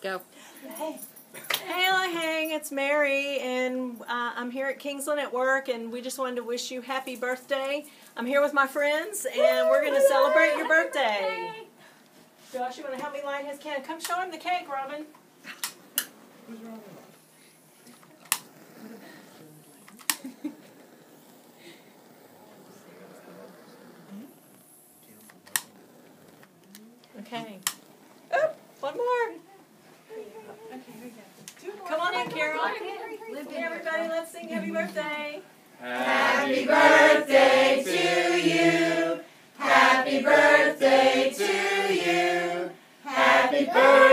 Go. Hey. Hey, Hang, it's Mary, and I'm here at Kingsland at work, and we just wanted to wish you happy birthday. I'm here with my friends, and we're going to celebrate your birthday. Josh, you want to help me light his candle? Come show him the cake, Robin. Okay. Oh, one more. Come on in, Carol. Hey, everybody, let's sing happy birthday. Happy birthday to you. Happy birthday to you. Happy birthday.